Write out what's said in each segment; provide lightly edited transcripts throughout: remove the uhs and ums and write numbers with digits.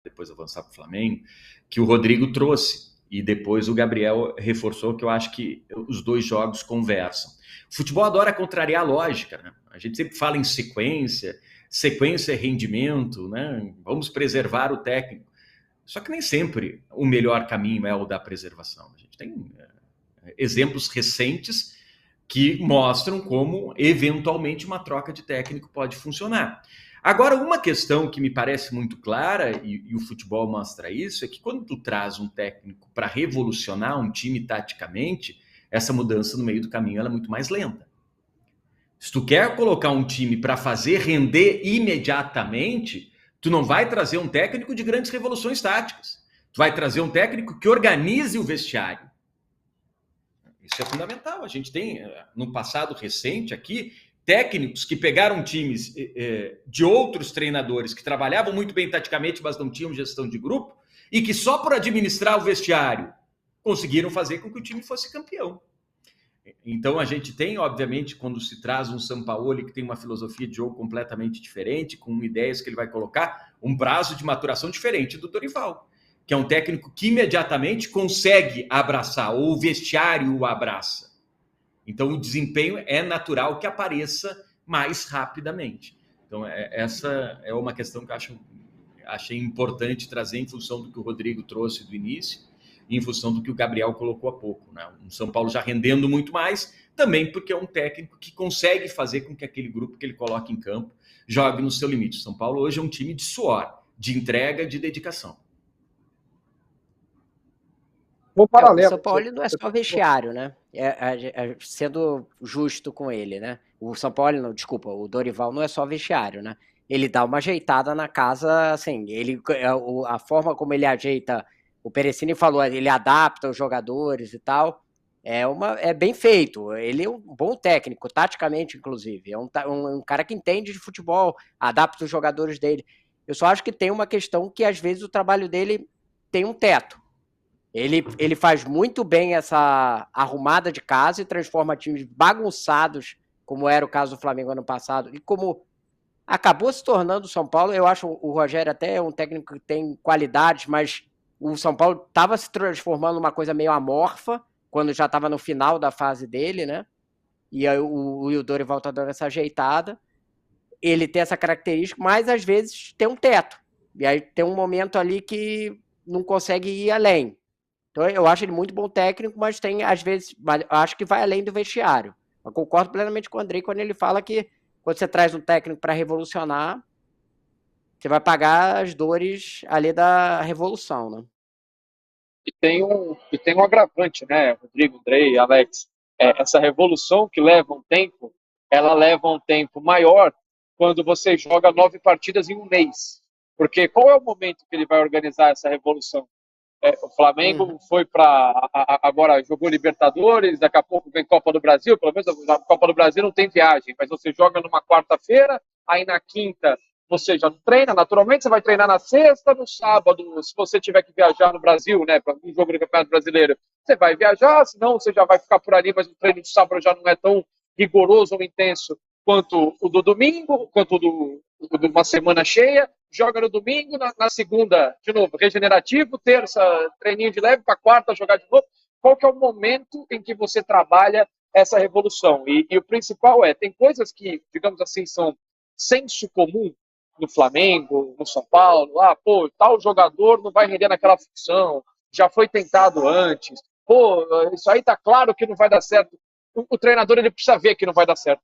depois avançar para o Flamengo, que o Rodrigo trouxe. E depois o Gabriel reforçou, que eu acho que os dois jogos conversam. O futebol adora contrariar a lógica, né? A gente sempre fala em sequência é rendimento, né? Vamos preservar o técnico. Só que nem sempre o melhor caminho é o da preservação. A gente tem exemplos recentes que mostram como, eventualmente, uma troca de técnico pode funcionar. Agora, uma questão que me parece muito clara, e o futebol mostra isso, é que quando tu traz um técnico para revolucionar um time taticamente, essa mudança no meio do caminho ela é muito mais lenta. Se tu quer colocar um time para fazer render imediatamente, tu não vai trazer um técnico de grandes revoluções táticas. Tu vai trazer um técnico que organize o vestiário. Isso é fundamental. A gente tem, no passado recente aqui, técnicos que pegaram times de outros treinadores que trabalhavam muito bem taticamente, mas não tinham gestão de grupo, e que só por administrar o vestiário conseguiram fazer com que o time fosse campeão. Então a gente tem, obviamente, quando se traz um Sampaoli que tem uma filosofia de jogo completamente diferente, com ideias que ele vai colocar, um prazo de maturação diferente do Dorival, que é um técnico que imediatamente consegue abraçar, ou o vestiário o abraça. Então o desempenho é natural que apareça mais rapidamente. Então essa é uma questão que eu achei importante trazer em função do que o Rodrigo trouxe do início, em função do que o Gabriel colocou há pouco, né? Um São Paulo já rendendo muito mais, também porque é um técnico que consegue fazer com que aquele grupo que ele coloca em campo jogue no seu limite. O São Paulo hoje é um time de suor, de entrega, de dedicação. O São Paulo não é só vestiário, né? Sendo justo com ele, né? O São Paulo, não, desculpa, o Dorival não é só vestiário, né? Ele dá uma ajeitada na casa, assim, a forma como ele ajeita, o Perecini falou, ele adapta os jogadores e tal, é bem feito. Ele é um bom técnico, taticamente, inclusive. É um cara que entende de futebol, adapta os jogadores dele. Eu só acho que tem uma questão que, às vezes, o trabalho dele tem um teto. Ele faz muito bem essa arrumada de casa e transforma times bagunçados, como era o caso do Flamengo ano passado, e como acabou se tornando o São Paulo. Eu acho o Rogério até um técnico que tem qualidades, mas o São Paulo estava se transformando numa coisa meio amorfa, quando já estava no final da fase dele, né? E aí o Dorival está dando essa ajeitada. Ele tem essa característica, mas às vezes tem um teto. E aí tem um momento ali que não consegue ir além. Então eu acho ele muito bom técnico, mas tem, às vezes, acho que vai além do vestiário. Eu concordo plenamente com o Andrei quando ele fala que quando você traz um técnico para revolucionar, você vai pagar as dores ali da revolução, né? E tem um agravante, né, Rodrigo, Andrei, Alex? Essa revolução que leva um tempo, ela leva um tempo maior quando você joga 9 partidas em um mês. Porque qual é o momento que ele vai organizar essa revolução? O Flamengo foi para agora jogou Libertadores, daqui a pouco vem Copa do Brasil, pelo menos na Copa do Brasil não tem viagem, mas você joga numa quarta-feira, aí na quinta você já não treina, naturalmente você vai treinar na sexta, no sábado, se você tiver que viajar no Brasil, né, para um jogo do Campeonato Brasileiro, você vai viajar, senão você já vai ficar por ali, mas o treino de sábado já não é tão rigoroso ou intenso quanto o do domingo, quanto o de uma semana cheia. Joga no domingo, na segunda, de novo, regenerativo, terça, treininho de leve, para quarta, jogar de novo. Qual que é o momento em que você trabalha essa revolução? E o principal tem coisas que, digamos assim, são senso comum no Flamengo, no São Paulo. Tal jogador não vai render naquela função, já foi tentado antes. Isso aí tá claro que não vai dar certo. O treinador, ele precisa ver que não vai dar certo.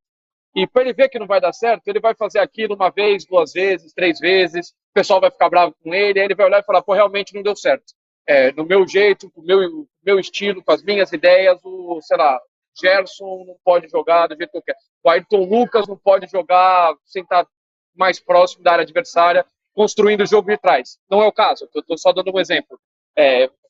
E para ele ver que não vai dar certo, ele vai fazer aquilo uma vez, 2 vezes, 3 vezes, o pessoal vai ficar bravo com ele, aí ele vai olhar e falar, realmente não deu certo. No meu jeito, com o meu estilo, com as minhas ideias, sei lá, Gerson não pode jogar do jeito que eu quero. O Ayrton Lucas não pode jogar sem estar mais próximo da área adversária, construindo o jogo de trás. Não é o caso, eu estou só dando um exemplo.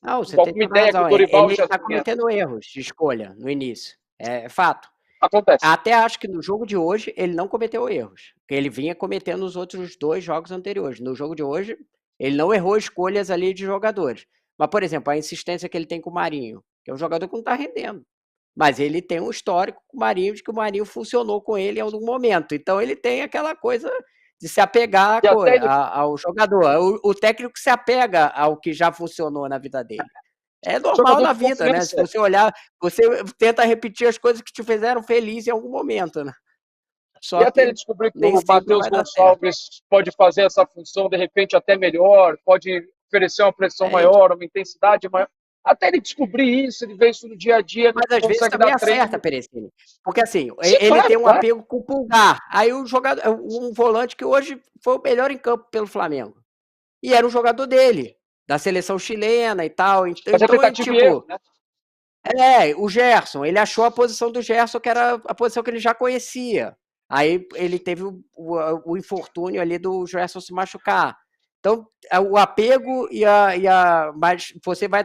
Não, você tem uma ideia razão. Que o Dorival ele está cometendo erros de escolha no início, é fato. Acontece. Até acho que no jogo de hoje ele não cometeu erros, porque ele vinha cometendo nos outros 2 jogos anteriores. No jogo de hoje, ele não errou escolhas ali de jogadores. Mas, por exemplo, a insistência que ele tem com o Marinho, que é um jogador que não está rendendo. Mas ele tem um histórico com o Marinho, de que o Marinho funcionou com ele em algum momento. Então ele tem aquela coisa de se apegar ao jogador. O técnico se apega ao que já funcionou na vida dele. É normal na vida, né? Se você olhar, você tenta repetir as coisas que te fizeram feliz em algum momento, né? Só e até ele descobrir que o Matheus Gonçalves pode fazer essa função, de repente, até melhor, pode oferecer uma pressão maior, uma intensidade maior. Até ele descobrir isso, ele vê isso no dia a dia. Mas às vezes também acerta, Perecini. Porque assim, ele tem um apego com o Pulgar. Aí o jogador, um volante que hoje foi o melhor em campo pelo Flamengo. E era um jogador dele, da seleção chilena e tal. Então, tipo, erro, né? O Gerson, ele achou a posição do Gerson, que era a posição que ele já conhecia. Aí ele teve o infortúnio ali do Gerson se machucar. Então, o apego mas você vai